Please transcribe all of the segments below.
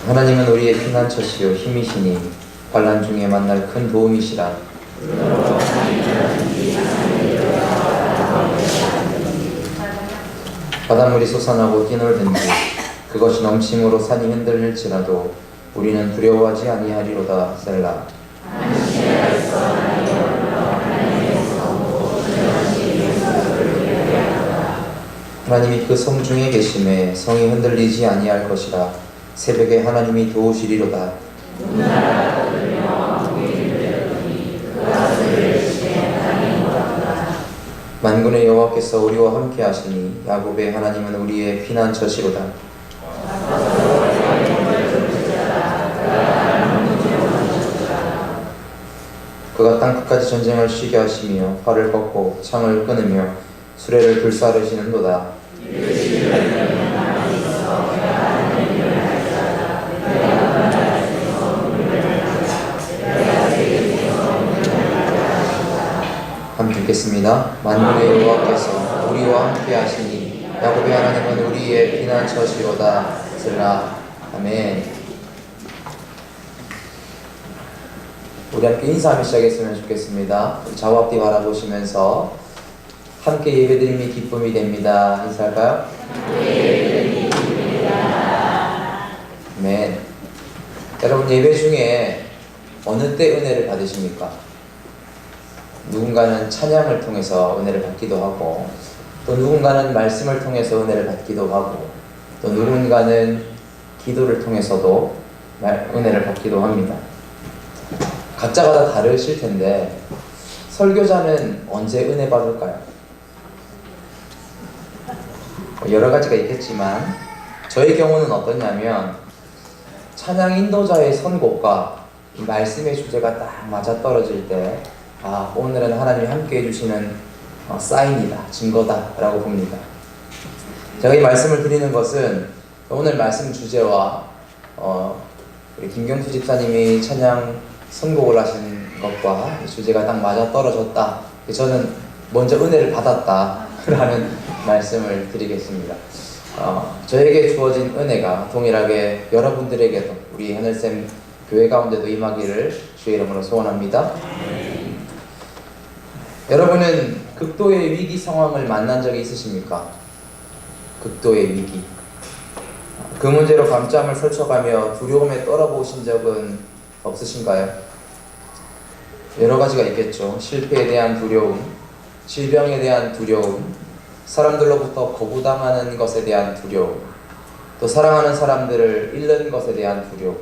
하나님은 우리의 피난처시요 힘이시니 환난 중에 만날 큰 도움이시라. 바닷물이 솟아나고 뛰놀든지 그것이 넘침으로 산이 흔들릴지라도 우리는 두려워하지 아니하리로다. 셀라. 하나님이 그 성 중에 계심에 성이 흔들리지 아니할 것이라. 새벽에 하나님이 도우시리로다. 만군의 여호와께서 우리와 함께 하시니 야곱의 하나님은 우리의 피난처시로다. 그가 땅끝까지 전쟁을 쉬게 하시며 활을 꺾고 창을 끊으며 수레를 불사르시는도다. 함께 읽겠습니다. 만군의 여호와께서 우리와 함께 하시니 야곱의 하나님은 우리의 피난처시로다. 셀라. 아멘. 우리 함께 인사하며 시작했으면 좋겠습니다. 우리 좌우 앞뒤 바라보시면서 함께 예배드림이 기쁨이 됩니다. 인사할까요? 아멘. 여러분, 예배 중에 어느 때 은혜를 받으십니까? 누군가는 찬양을 통해서 은혜를 받기도 하고, 또 누군가는 말씀을 통해서 은혜를 받기도 하고, 또 누군가는 기도를 통해서도 은혜를 받기도 합니다. 각자가 다 다르실 텐데 설교자는 언제 은혜 받을까요? 여러 가지가 있겠지만 저의 경우는 어떠냐면, 찬양 인도자의 선곡과 말씀의 주제가 딱 맞아떨어질 때 오늘은 하나님이 함께 해주시는 사인이다, 증거다 라고 봅니다. 제가 이 말씀을 드리는 것은 오늘 말씀 주제와 우리 김경수 집사님이 찬양 선곡을 하신 것과 주제가 딱 맞아떨어졌다, 저는 먼저 은혜를 받았다 라는 말씀을 드리겠습니다. 저에게 주어진 은혜가 동일하게 여러분들에게도, 우리 하늘샘 교회 가운데도 임하기를 주의 이름으로 소원합니다. 여러분은 극도의 위기 상황을 만난 적이 있으십니까? 극도의 위기. 그 문제로 밤잠을 설쳐가며 두려움에 떨어보신 적은 없으신가요? 여러 가지가 있겠죠. 실패에 대한 두려움, 질병에 대한 두려움, 사람들로부터 거부당하는 것에 대한 두려움, 또 사랑하는 사람들을 잃는 것에 대한 두려움.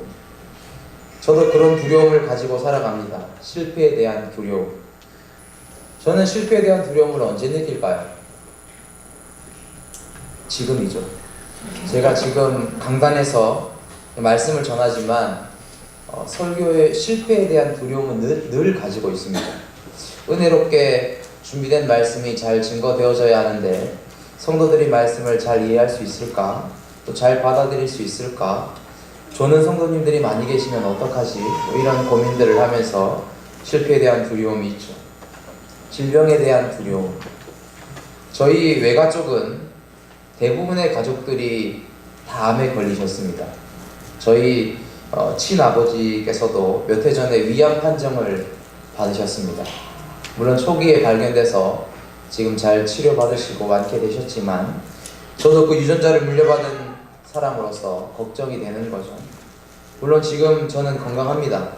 저도 그런 두려움을 가지고 살아갑니다. 실패에 대한 두려움. 저는 실패에 대한 두려움을 언제 느낄까요? 지금이죠. 제가 지금 강단에서 말씀을 전하지만 설교의 실패에 대한 두려움은 늘 가지고 있습니다. 은혜롭게 준비된 말씀이 잘 증거되어져야 하는데 성도들이 말씀을 잘 이해할 수 있을까? 또 잘 받아들일 수 있을까? 조는 성도님들이 많이 계시면 어떡하지? 이런 고민들을 하면서 실패에 대한 두려움이 있죠. 질병에 대한 두려움. 저희 외가 쪽은 대부분의 가족들이 다 암에 걸리셨습니다. 저희 친아버지께서도 몇 해 전에 위암 판정을 받으셨습니다. 물론 초기에 발견돼서 지금 잘 치료받으시고 완쾌 되셨지만 저도 그 유전자를 물려받은 사람으로서 걱정이 되는 거죠. 물론 지금 저는 건강합니다.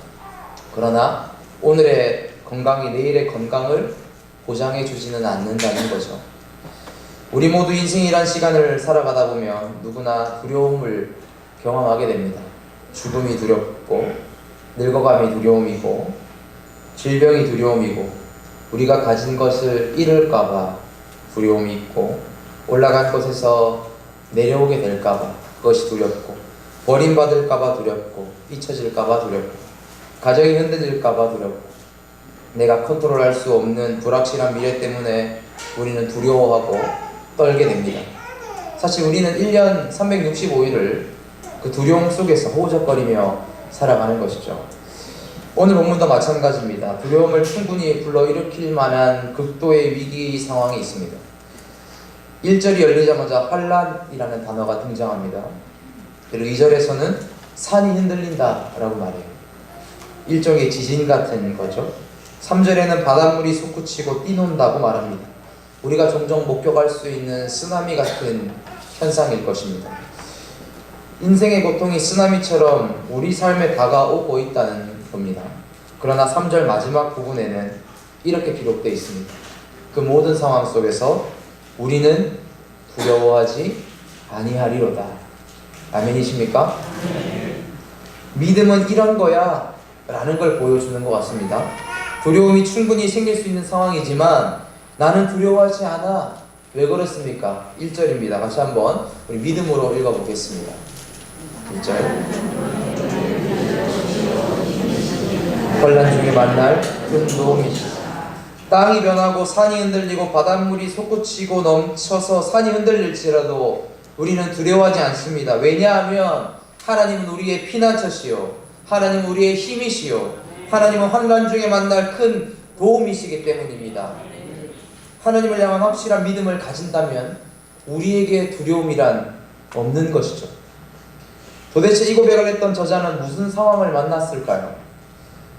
그러나 오늘의 건강이 내일의 건강을 보장해 주지는 않는다는 거죠. 우리 모두 인생이란 시간을 살아가다 보면 누구나 두려움을 경험하게 됩니다. 죽음이 두렵고, 늙어감이 두려움이고, 질병이 두려움이고, 우리가 가진 것을 잃을까봐 두려움이 있고, 올라간 곳에서 내려오게 될까봐 그것이 두렵고, 버림받을까봐 두렵고, 잊혀질까봐 두렵고, 가정이 흔들릴까봐 두렵고, 내가 컨트롤할 수 없는 불확실한 미래 때문에 우리는 두려워하고 떨게 됩니다. 사실 우리는 1년 365일을 그 두려움 속에서 호우적거리며 살아가는 것이죠. 오늘 본문도 마찬가지입니다. 두려움을 충분히 불러일으킬 만한 극도의 위기 상황이 있습니다. 1절이 열리자마자 환난이라는 단어가 등장합니다. 그리고 2절에서는 산이 흔들린다 라고 말해요. 일종의 지진 같은 거죠. 3절에는 바닷물이 솟구치고 뛰논다고 말합니다. 우리가 종종 목격할 수 있는 쓰나미 같은 현상일 것입니다. 인생의 고통이 쓰나미처럼 우리 삶에 다가오고 있다는 겁니다. 그러나 3절 마지막 부분에는 이렇게 기록되어 있습니다. 그 모든 상황 속에서 우리는 두려워하지 아니하리로다. 아멘이십니까? 믿음은 이런 거야 라는 걸 보여주는 것 같습니다. 두려움이 충분히 생길 수 있는 상황이지만 나는 두려워하지 않아. 왜 그렇습니까? 1절입니다. 같이 한번 우리 믿음으로 읽어보겠습니다. 1절. 환난 중에 만날 큰 도움이시다. 땅이 변하고 산이 흔들리고 바닷물이 솟구치고 넘쳐서 산이 흔들릴지라도 우리는 두려워하지 않습니다. 왜냐하면 하나님은 우리의 피난처시요, 하나님은 우리의 힘이시요, 하나님은 환난 중에 만날 큰 도움이시기 때문입니다. 하나님을 향한 확실한 믿음을 가진다면 우리에게 두려움이란 없는 것이죠. 도대체 이 고백을 했던 저자는 무슨 상황을 만났을까요?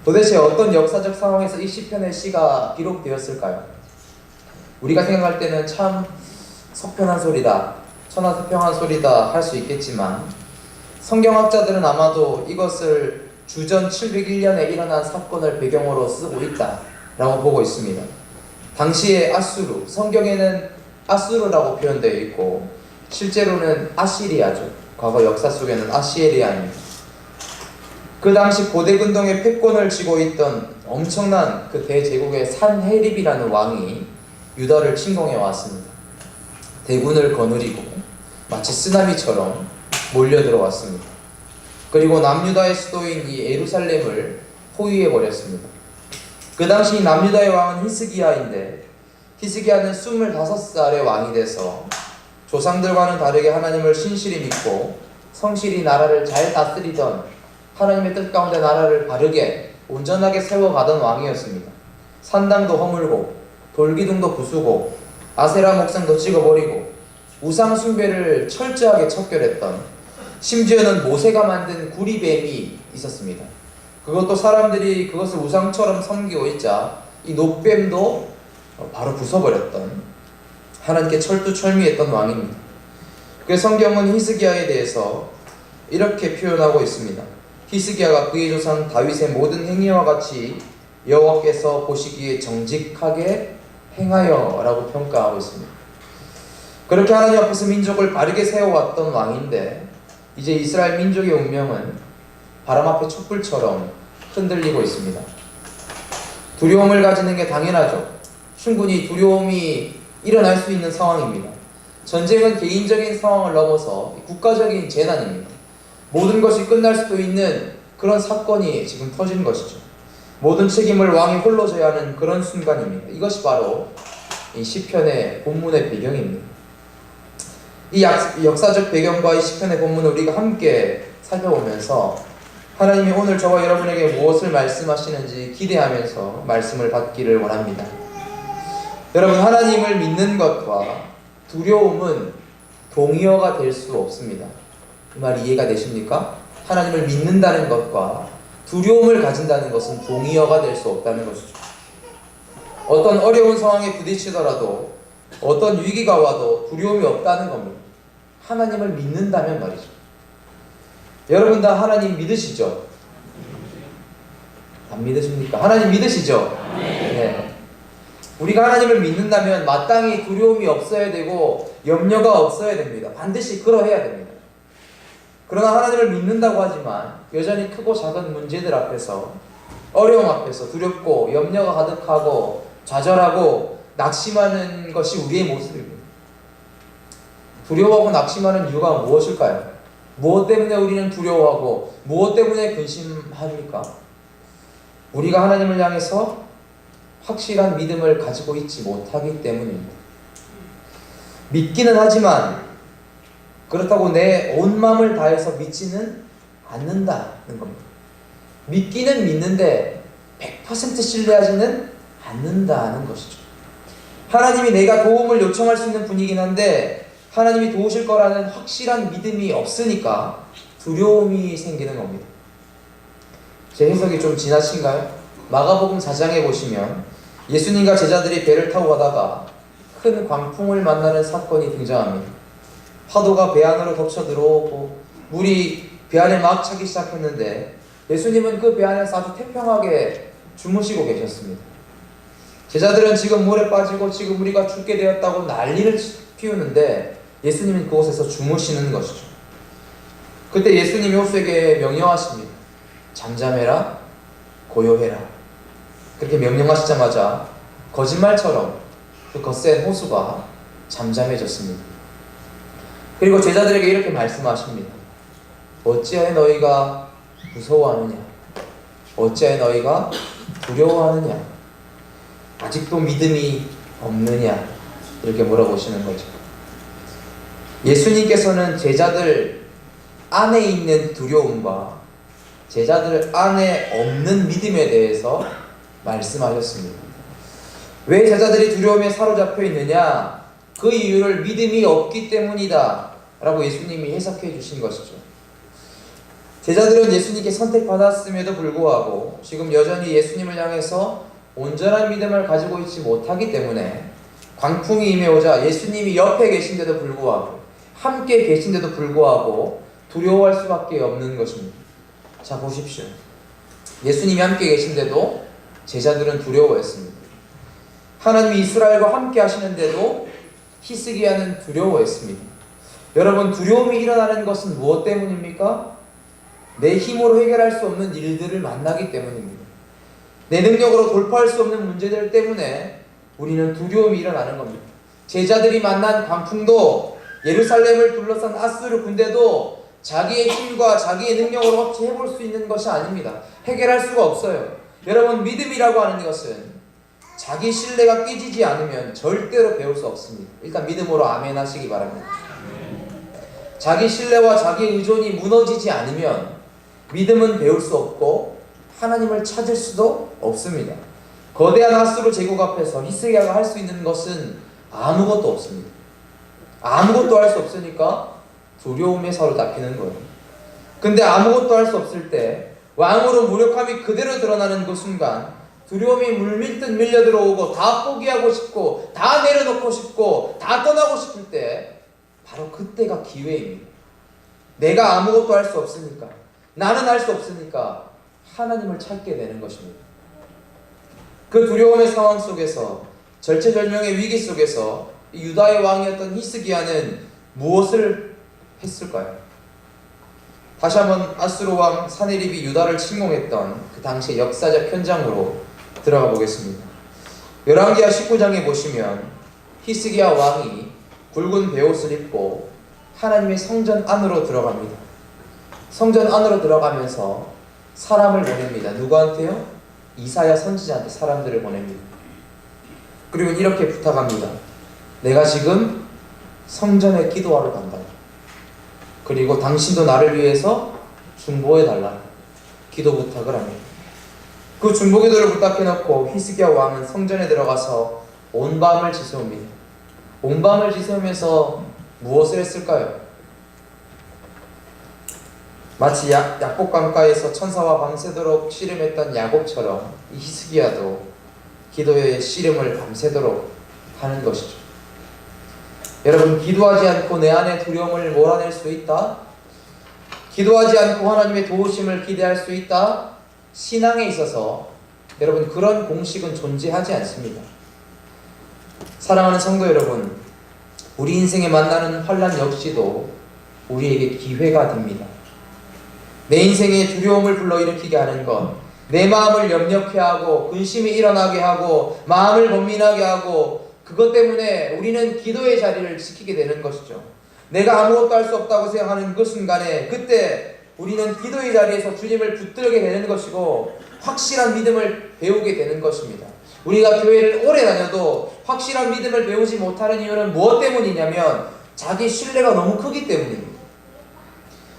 도대체 어떤 역사적 상황에서 이 시편의 시가 기록되었을까요? 우리가 생각할 때는 참 속편한 소리다, 천하태평한 소리다 할 수 있겠지만 성경학자들은 아마도 이것을 주전 701년에 일어난 사건을 배경으로 쓰고 있다라고 보고 있습니다. 당시의 아수르, 성경에는 아수르라고 표현되어 있고 실제로는 아시리아죠. 과거 역사 속에는 아시리아입니다. 그 당시 고대 근동의 패권을 쥐고 있던 엄청난 그 대제국의 산헤립이라는 왕이 유다를 침공해 왔습니다. 대군을 거느리고 마치 쓰나미처럼 몰려들어왔습니다. 그리고 남유다의 수도인 이 예루살렘을 포위해 버렸습니다. 그 당시 남유다의 왕은 히스기야인데 히스기야는 25살의 왕이 돼서 조상들과는 다르게 하나님을 신실히 믿고 성실히 나라를 잘 다스리던 하나님의 뜻 가운데 나라를 바르게 온전하게 세워가던 왕이었습니다. 산당도 허물고 돌기둥도 부수고 아세라 목상도 찍어버리고 우상 숭배를 철저하게 척결했던, 심지어는 모세가 만든 구리뱀이 있었습니다. 그것도 사람들이 그것을 우상처럼 섬기고 있자 이 노뱀도 바로 부숴버렸던, 하나님께 철두철미했던 왕입니다. 그래서 성경은 히스기야에 대해서 이렇게 표현하고 있습니다. 히스기야가 그의 조상 다윗의 모든 행위와 같이 여호와께서 보시기에 정직하게 행하여 라고 평가하고 있습니다. 그렇게 하나님 앞에서 민족을 바르게 세워왔던 왕인데 이제 이스라엘 민족의 운명은 바람 앞의 촛불처럼 흔들리고 있습니다. 두려움을 가지는 게 당연하죠. 충분히 두려움이 일어날 수 있는 상황입니다. 전쟁은 개인적인 상황을 넘어서 국가적인 재난입니다. 모든 것이 끝날 수도 있는 그런 사건이 지금 터진 것이죠. 모든 책임을 왕이 홀로 져야 하는 그런 순간입니다. 이것이 바로 이 시편의 본문의 배경입니다. 이 역사적 배경과 이 시편의 본문을 우리가 함께 살펴보면서 하나님이 오늘 저와 여러분에게 무엇을 말씀하시는지 기대하면서 말씀을 받기를 원합니다. 여러분, 하나님을 믿는 것과 두려움은 동의어가 될 수 없습니다. 그 말이 이해가 되십니까? 하나님을 믿는다는 것과 두려움을 가진다는 것은 동의어가 될 수 없다는 것이죠. 어떤 어려운 상황에 부딪히더라도 어떤 위기가 와도 두려움이 없다는 겁니다. 하나님을 믿는다면 말이죠. 여러분 다 하나님 믿으시죠? 안 믿으십니까? 하나님 믿으시죠? 네. 우리가 하나님을 믿는다면 마땅히 두려움이 없어야 되고 염려가 없어야 됩니다. 반드시 그러해야 됩니다. 그러나 하나님을 믿는다고 하지만 여전히 크고 작은 문제들 앞에서, 어려움 앞에서 두렵고 염려가 가득하고 좌절하고 낙심하는 것이 우리의 모습입니다. 두려워하고 낙심하는 이유가 무엇일까요? 무엇 때문에 우리는 두려워하고 무엇 때문에 근심합니까? 우리가 하나님을 향해서 확실한 믿음을 가지고 있지 못하기 때문입니다. 믿기는 하지만 그렇다고 내 온 마음을 다해서 믿지는 않는다는 겁니다. 믿기는 믿는데 100% 신뢰하지는 않는다는 것이죠. 하나님이 내가 도움을 요청할 수 있는 분이긴 한데 하나님이 도우실 거라는 확실한 믿음이 없으니까 두려움이 생기는 겁니다. 제 해석이 좀 지나친가요? 마가복음 4장에 보시면 예수님과 제자들이 배를 타고 가다가 큰 광풍을 만나는 사건이 등장합니다. 파도가 배 안으로 덮쳐 들어오고 물이 배 안에 막 차기 시작했는데 예수님은 그 배 안에서 아주 태평하게 주무시고 계셨습니다. 제자들은 지금 물에 빠지고 지금 우리가 죽게 되었다고 난리를 피우는데 예수님은 그곳에서 주무시는 것이죠. 그때 예수님이 호수에게 명령하십니다. 잠잠해라, 고요해라. 그렇게 명령하시자마자 거짓말처럼 그 거센 호수가 잠잠해졌습니다. 그리고 제자들에게 이렇게 말씀하십니다. 어찌하여 너희가 무서워하느냐? 어찌하여 너희가 두려워하느냐? 아직도 믿음이 없느냐? 이렇게 물어보시는 거죠. 예수님께서는 제자들 안에 있는 두려움과 제자들 안에 없는 믿음에 대해서 말씀하셨습니다. 왜 제자들이 두려움에 사로잡혀 있느냐? 그 이유를 믿음이 없기 때문이다 라고 예수님이 해석해 주신 것이죠. 제자들은 예수님께 선택받았음에도 불구하고 지금 여전히 예수님을 향해서 온전한 믿음을 가지고 있지 못하기 때문에 광풍이 임해오자 예수님이 옆에 계신데도 불구하고 함께 계신데도 불구하고 두려워할 수밖에 없는 것입니다. 자, 보십시오. 예수님이 함께 계신데도 제자들은 두려워했습니다. 하나님이 이스라엘과 함께 하시는데도 히스기야는 두려워했습니다. 여러분, 두려움이 일어나는 것은 무엇 때문입니까? 내 힘으로 해결할 수 없는 일들을 만나기 때문입니다. 내 능력으로 돌파할 수 없는 문제들 때문에 우리는 두려움이 일어나는 겁니다. 제자들이 만난 광풍도 예루살렘을 둘러싼 아수르 군대도 자기의 힘과 자기의 능력으로 어찌 해볼 수 있는 것이 아닙니다. 해결할 수가 없어요. 여러분, 믿음이라고 하는 것은 자기 신뢰가 깨지지 않으면 절대로 배울 수 없습니다. 일단 믿음으로 아멘 하시기 바랍니다. 자기 신뢰와 자기 의존이 무너지지 않으면 믿음은 배울 수 없고 하나님을 찾을 수도 없습니다. 거대한 아수르 제국 앞에서 히스기야가 할 수 있는 것은 아무것도 없습니다. 아무것도 할 수 없으니까 두려움에 사로잡히는 거예요. 근데 아무것도 할 수 없을 때 왕으로 무력함이 그대로 드러나는 그 순간 두려움이 물밀듯 밀려 들어오고 다 포기하고 싶고 다 내려놓고 싶고 다 떠나고 싶을 때 바로 그때가 기회입니다. 내가 아무것도 할 수 없으니까, 나는 할 수 없으니까 하나님을 찾게 되는 것입니다. 그 두려움의 상황 속에서, 절체절명의 위기 속에서 유다의 왕이었던 히스기야는 무엇을 했을까요? 다시 한번 아수르 왕 사네립이 유다를 침공했던 그 당시의 역사적 현장으로 들어가 보겠습니다. 열왕기하 19장에 보시면 히스기야 왕이 굵은 베옷을 입고 하나님의 성전 안으로 들어갑니다. 성전 안으로 들어가면서 사람을 보냅니다. 누구한테요? 이사야 선지자한테 사람들을 보냅니다. 그리고 이렇게 부탁합니다. 내가 지금 성전에 기도하러 간다. 그리고 당신도 나를 위해서 중보해달라. 기도 부탁을 합니다. 그 중보 기도를 부탁해놓고 히스기야 왕은 성전에 들어가서 온 밤을 지새웁니다. 온 밤을 지새우면서 무엇을 했을까요? 마치 약복강가에서 천사와 밤새도록 씨름했던 야곱처럼 이 히스기야도 기도의 씨름을 밤새도록 하는 것이죠. 여러분, 기도하지 않고 내 안의 두려움을 몰아낼 수 있다? 기도하지 않고 하나님의 도우심을 기대할 수 있다? 신앙에 있어서 여러분, 그런 공식은 존재하지 않습니다. 사랑하는 성도 여러분, 우리 인생에 만나는 환난 역시도 우리에게 기회가 됩니다. 내 인생에 두려움을 불러일으키게 하는 것, 내 마음을 염려케 하고 근심이 일어나게 하고 마음을 번민하게 하고, 그것 때문에 우리는 기도의 자리를 지키게 되는 것이죠. 내가 아무것도 할 수 없다고 생각하는 그 순간에 그때 우리는 기도의 자리에서 주님을 붙들게 되는 것이고 확실한 믿음을 배우게 되는 것입니다. 우리가 교회를 오래 다녀도 확실한 믿음을 배우지 못하는 이유는 무엇 때문이냐면 자기 신뢰가 너무 크기 때문입니다.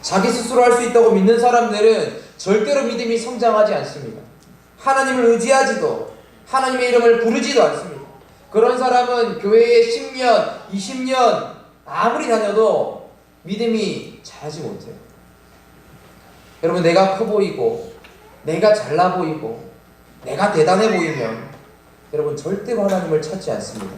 자기 스스로 할 수 있다고 믿는 사람들은 절대로 믿음이 성장하지 않습니다. 하나님을 의지하지도, 하나님의 이름을 부르지도 않습니다. 그런 사람은 교회에 10년, 20년 아무리 다녀도 믿음이 자라지 못해요. 여러분, 내가 커 보이고 내가 잘나 보이고 내가 대단해 보이면 여러분 절대로 하나님을 찾지 않습니다.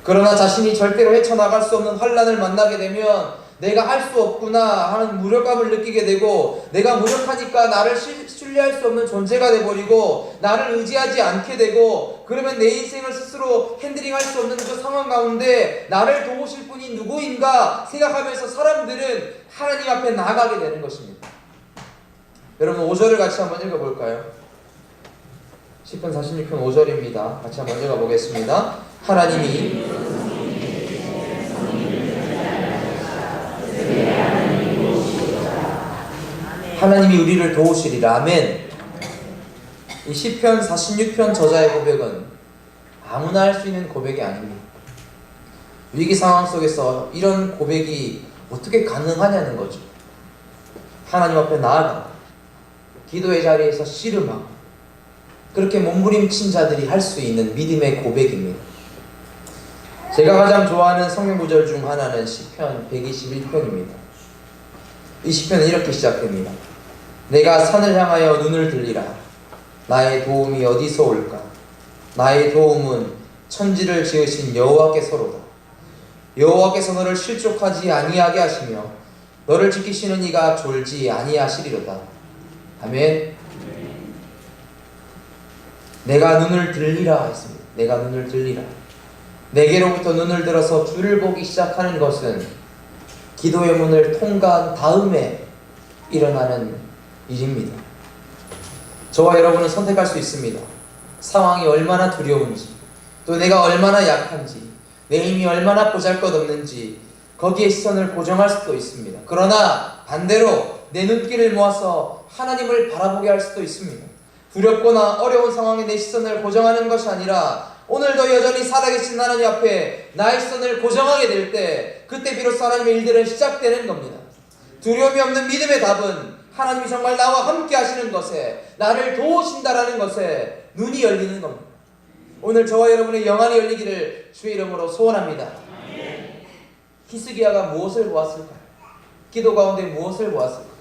그러나 자신이 절대로 헤쳐나갈 수 없는 환난을 만나게 되면 내가 할 수 없구나 하는 무력감을 느끼게 되고, 내가 무력하니까 나를 신뢰할 수 없는 존재가 돼버리고 나를 의지하지 않게 되고, 그러면 내 인생을 스스로 핸들링할 수 없는 그 상황 가운데 나를 도우실 분이 누구인가 생각하면서 사람들은 하나님 앞에 나아가게 되는 것입니다. 여러분, 5절을 같이 한번 읽어볼까요? 시편 46편 5절입니다. 같이 한번 읽어보겠습니다. 하나님이 우리를 도우시리라. 아멘. 이 시편 46편 저자의 고백은 아무나 할 수 있는 고백이 아닙니다. 위기 상황 속에서 이런 고백이 어떻게 가능하냐는 거죠. 하나님 앞에 나아가 기도의 자리에서 씨름하고 그렇게 몸부림친 자들이 할 수 있는 믿음의 고백입니다. 제가 가장 좋아하는 성경 구절 중 하나는 시편 121편입니다. 이 시편은 이렇게 시작됩니다. 내가 산을 향하여 눈을 들리라. 나의 도움이 어디서 올까? 나의 도움은 천지를 지으신 여호와께서로다. 여호와께서 너를 실족하지 아니하게 하시며 너를 지키시는 이가 졸지 아니하시리로다. 아멘. 내가 눈을 들리라 했습니다. 내가 눈을 들리라. 내게로부터 눈을 들어서 주를 보기 시작하는 것은 기도의 문을 통과한 다음에 일어나는 일입니다. 저와 여러분은 선택할 수 있습니다. 상황이 얼마나 두려운지, 또 내가 얼마나 약한지, 내 힘이 얼마나 보잘것없는지 거기에 시선을 고정할 수도 있습니다. 그러나 반대로 내 눈길을 모아서 하나님을 바라보게 할 수도 있습니다. 두렵거나 어려운 상황에 내 시선을 고정하는 것이 아니라 오늘도 여전히 살아계신 하나님 앞에 나의 시선을 고정하게 될 때, 그때 비로소 하나님의 일들은 시작되는 겁니다. 두려움이 없는 믿음의 답은 하나님이 정말 나와 함께 하시는 것에, 나를 도우신다라는 것에 눈이 열리는 겁니다. 오늘 저와 여러분의 영안이 열리기를 주의 이름으로 소원합니다. 히스기야가 무엇을 보았을까요? 기도 가운데 무엇을 보았을까요?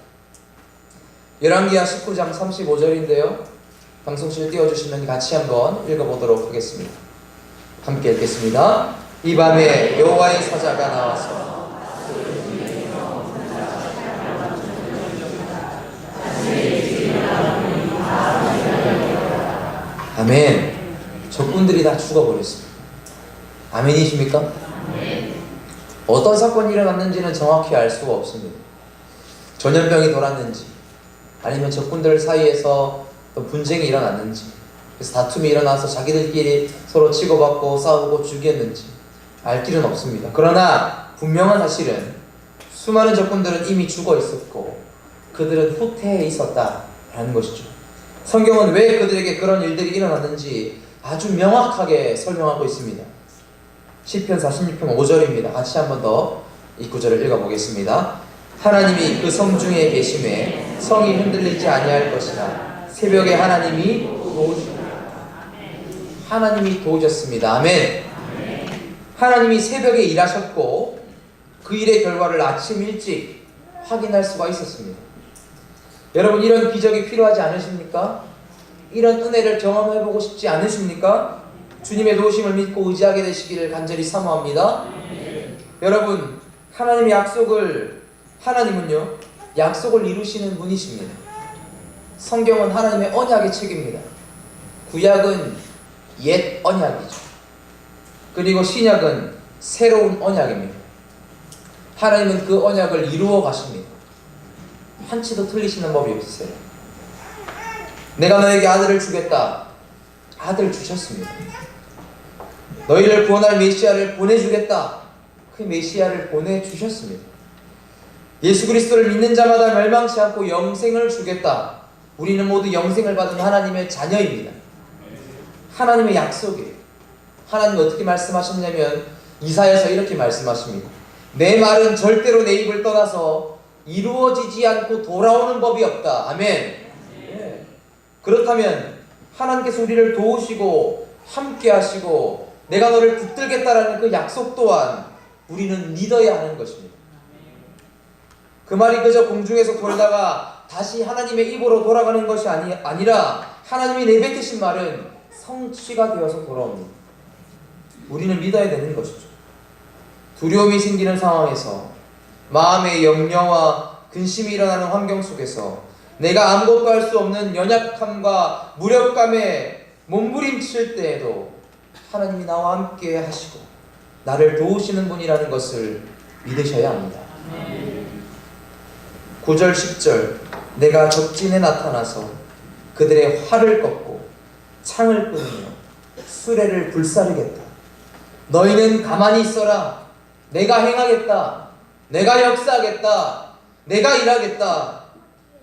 열왕기하 19장 35절인데요. 방송실 띄워주시면 같이 한번 읽어보도록 하겠습니다. 함께 읽겠습니다. 이 밤에 여호와의 사자가 나와서 아멘. 적군들이 다 죽어버렸습니다. 아멘이십니까? 아멘. 어떤 사건이 일어났는지는 정확히 알 수가 없습니다. 전염병이 돌았는지, 아니면 적군들 사이에서 분쟁이 일어났는지, 그래서 다툼이 일어나서 자기들끼리 서로 치고받고 싸우고 죽였는지 알 길은 없습니다. 그러나 분명한 사실은 수많은 적군들은 이미 죽어 있었고 그들은 후퇴해 있었다라는 것이죠. 성경은 왜 그들에게 그런 일들이 일어났는지 아주 명확하게 설명하고 있습니다. 시편 46편 5절입니다. 같이 한번 더 이 구절을 읽어보겠습니다. 하나님이 그 성 중에 계심에 성이 흔들리지 아니할 것이라. 새벽에 하나님이 도우셨습니다. 아멘. 하나님이 새벽에 일하셨고 그 일의 결과를 아침 일찍 확인할 수가 있었습니다. 여러분, 이런 기적이 필요하지 않으십니까? 이런 은혜를 경험해보고 싶지 않으십니까? 주님의 도우심을 믿고 의지하게 되시기를 간절히 사모합니다. 여러분, 하나님은요 약속을 이루시는 분이십니다. 성경은 하나님의 언약의 책입니다. 구약은 옛 언약이죠. 그리고 신약은 새로운 언약입니다. 하나님은 그 언약을 이루어 가십니다. 한치도 틀리시는 법이 없으세요. 내가 너에게 아들을 주겠다. 아들 주셨습니다. 너희를 구원할 메시아를 보내주겠다. 그 메시아를 보내주셨습니다. 예수 그리스도를 믿는 자마다 멸망치 않고 영생을 주겠다. 우리는 모두 영생을 받은 하나님의 자녀입니다. 하나님의 약속이에요. 하나님은 어떻게 말씀하셨냐면 이사야서 이렇게 말씀하십니다. 내 말은 절대로 내 입을 떠나서 이루어지지 않고 돌아오는 법이 없다. 아멘. 네. 그렇다면 하나님께서 우리를 도우시고 함께 하시고 내가 너를 붙들겠다라는 그 약속 또한 우리는 믿어야 하는 것입니다. 그 말이 그저 공중에서 돌다가 다시 하나님의 입으로 돌아가는 것이 아니라 하나님이 내뱉으신 말은 성취가 되어서 돌아옵니다. 우리는 믿어야 되는 것이죠. 두려움이 생기는 상황에서, 마음의 염려와 근심이 일어나는 환경 속에서 내가 아무것도 할 수 없는 연약함과 무력감에 몸부림칠 때에도 하나님이 나와 함께 하시고 나를 도우시는 분이라는 것을 믿으셔야 합니다. 9절 10절 내가 적진에 나타나서 그들의 활을 꺾고 창을 끊으며 수레를 불사르겠다. 너희는 가만히 있어라. 내가 행하겠다. 내가 역사하겠다. 내가 일하겠다.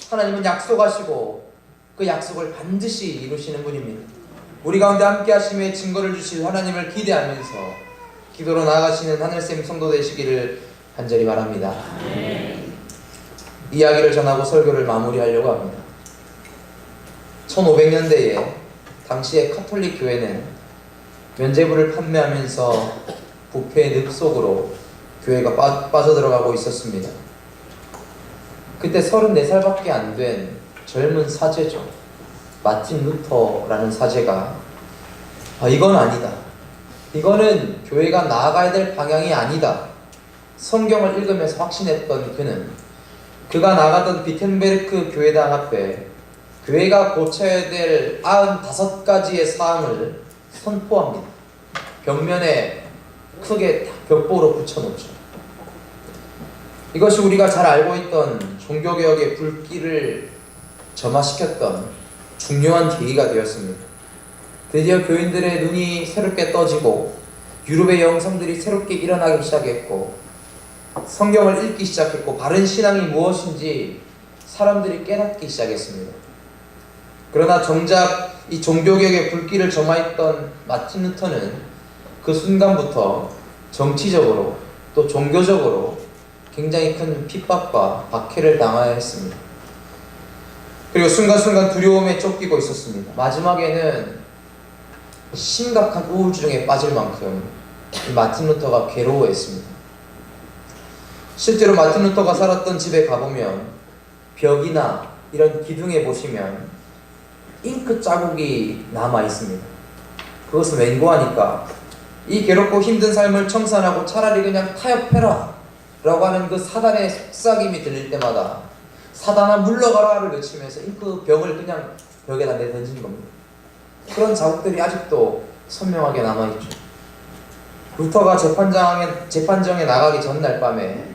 하나님은 약속하시고 그 약속을 반드시 이루시는 분입니다. 우리 가운데 함께 하심의 증거를 주실 하나님을 기대하면서 기도로 나아가시는 하늘샘 성도 되시기를 간절히 바랍니다. 이야기를 전하고 설교를 마무리하려고 합니다. 1500년대에 당시의 카톨릭 교회는 면제부를 판매하면서 부패의 늪속으로 교회가 빠져들어가고 있었습니다. 그때 34살밖에 안 된 젊은 사제죠. 마틴 루터라는 사제가 이건 아니다. 이거는 교회가 나아가야 될 방향이 아니다. 성경을 읽으면서 확신했던 그가 나가던 비텐베르크 교회당 앞에 교회가 고쳐야 될 95가지의 사항을 선포합니다. 벽면에 크게 벽보로 붙여놓죠. 이것이 우리가 잘 알고 있던 종교개혁의 불길을 점화시켰던 중요한 계기가 되었습니다. 드디어 교인들의 눈이 새롭게 떠지고 유럽의 영성들이 새롭게 일어나기 시작했고 성경을 읽기 시작했고 바른 신앙이 무엇인지 사람들이 깨닫기 시작했습니다. 그러나 정작 이 종교개혁의 불길을 점화했던 마틴 루터는 그 순간부터 정치적으로 또 종교적으로 굉장히 큰 핍박과 박해를 당해야 했습니다. 그리고 순간순간 두려움에 쫓기고 있었습니다. 마지막에는 심각한 우울증에 빠질 만큼 마틴 루터가 괴로워했습니다. 실제로 마틴 루터가 살았던 집에 가보면 벽이나 이런 기둥에 보시면 잉크 자국이 남아 있습니다. 그것은 웬고하니까 이 괴롭고 힘든 삶을 청산하고 차라리 그냥 타협해라 라고 하는 그 사단의 속삭임이 들릴 때마다 사단아 물러가라를 외치면서 잉크 벽을 그냥 벽에다 내던진 겁니다. 그런 자국들이 아직도 선명하게 남아있죠. 루터가 재판정에 나가기 전날 밤에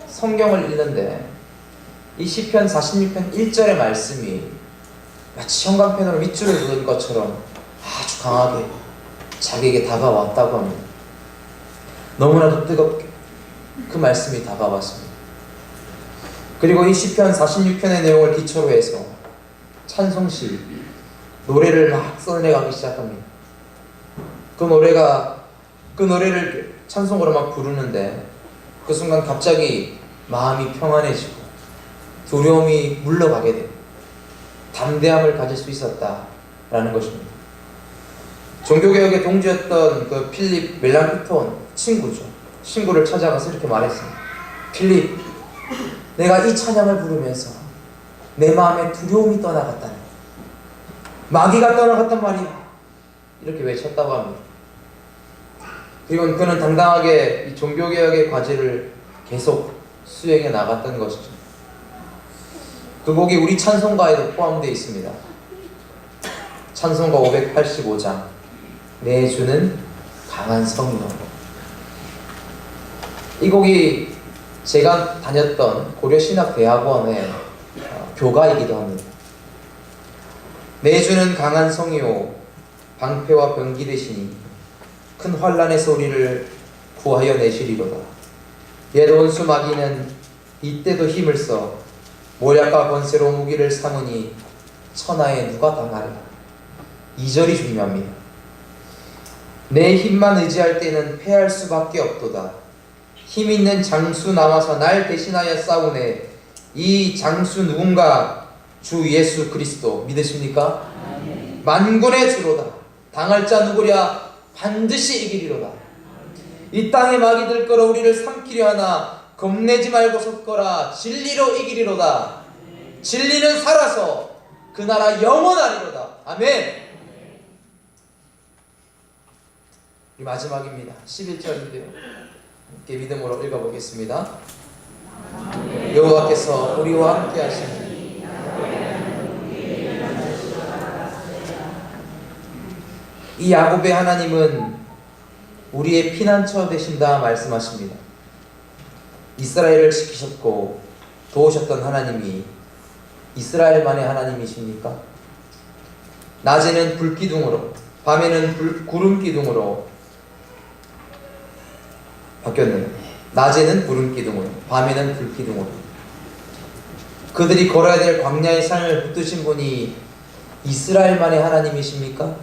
성경을 읽는데 이 시편 46편 1절의 말씀이 마치 형광펜으로 밑줄을 그은 것처럼 아주 강하게 자기에게 다가왔다고 합니다. 너무나도 뜨겁게 그 말씀이 다가왔습니다. 그리고 이 시편 46편의 내용을 기초로 해서 찬송시 노래를 막 써내가기 시작합니다. 그 노래를 찬송으로 막 부르는데 그 순간 갑자기 마음이 평안해지고 두려움이 물러가게 되고 담대함을 가질 수 있었다라는 것입니다. 종교개혁의 동지였던 그 필립 멜랑크톤 친구를 찾아가서 이렇게 말했습니다. 필립, 내가 이 찬양을 부르면서 내 마음에 두려움이 떠나갔다네. 마귀가 떠나갔단 말이야. 이렇게 외쳤다고 합니다. 그리고 그는 당당하게 이 종교개혁의 과제를 계속 수행해 나갔던 것이죠. 그 곡이 우리 찬송가에도 포함되어 있습니다. 찬송가 585장 내 주는 강한 성이요. 이 곡이 제가 다녔던 고려신학대학원의 교가이기도 합니다. 내 주는 강한 성이요 방패와 병기 되시니 큰 환난에서 우리를 구하여 내시리로다. 옛 원수 마귀는 이때도 힘을 써 모략과 권세로 무기를 삼으니 천하에 누가 당하리라. 2절이 중요합니다. 내 힘만 의지할 때는 패할 수밖에 없도다. 힘 있는 장수 남아서 날 대신하여 싸우네. 이 장수 누군가? 주 예수 그리스도. 믿으십니까? 만군의 주로다. 당할 자 누구랴? 반드시 이기리로다. 이 땅의 마귀들 끌어 우리를 삼키려 하나 겁내지 말고 섰거라. 진리로 이기리로다. 진리는 살아서 그 나라 영원하리로다. 아멘. 이 마지막입니다. 11절인데요. 함께 믿음으로 읽어보겠습니다. 여호와께서 우리와 함께 하시니 이 야곱의 하나님은 우리의 피난처 되신다 말씀하십니다. 이스라엘을 지키셨고 도우셨던 하나님이 이스라엘만의 하나님이십니까? 낮에는 불기둥으로 밤에는 구름기둥으로 바뀌었네요. 낮에는 구름기둥으로 밤에는 불기둥으로 그들이 걸어야 될 광야의 산을 붙드신 분이 이스라엘만의 하나님이십니까?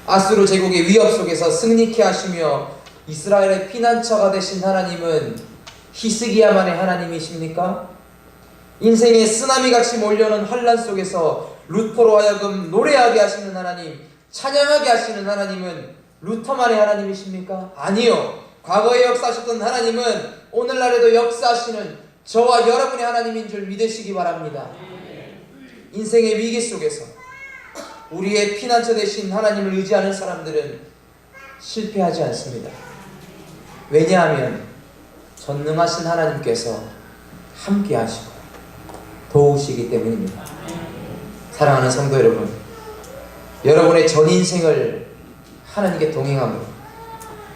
아수르 제국의 위협 속에서 승리케 하시며 이스라엘의 피난처가 되신 하나님은 히스기야만의 하나님이십니까? 인생의 쓰나미같이 몰려오는 환란 속에서 루터로 하여금 노래하게 하시는 하나님, 찬양하게 하시는 하나님은 루터만의 하나님이십니까? 아니요. 과거에 역사하셨던 하나님은 오늘날에도 역사하시는 저와 여러분의 하나님인 줄 믿으시기 바랍니다. 인생의 위기 속에서 우리의 피난처 되신 하나님을 의지하는 사람들은 실패하지 않습니다. 왜냐하면 전능하신 하나님께서 함께 하시고 도우시기 때문입니다. 사랑하는 성도 여러분, 여러분의 전 인생을 하나님께 동행함으로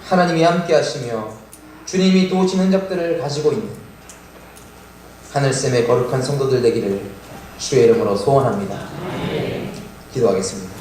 하나님이 함께 하시며 주님이 도우신 흔적들을 가지고 있는 하늘샘의 거룩한 성도들 되기를 주의 이름으로 소원합니다. 기도하겠습니다.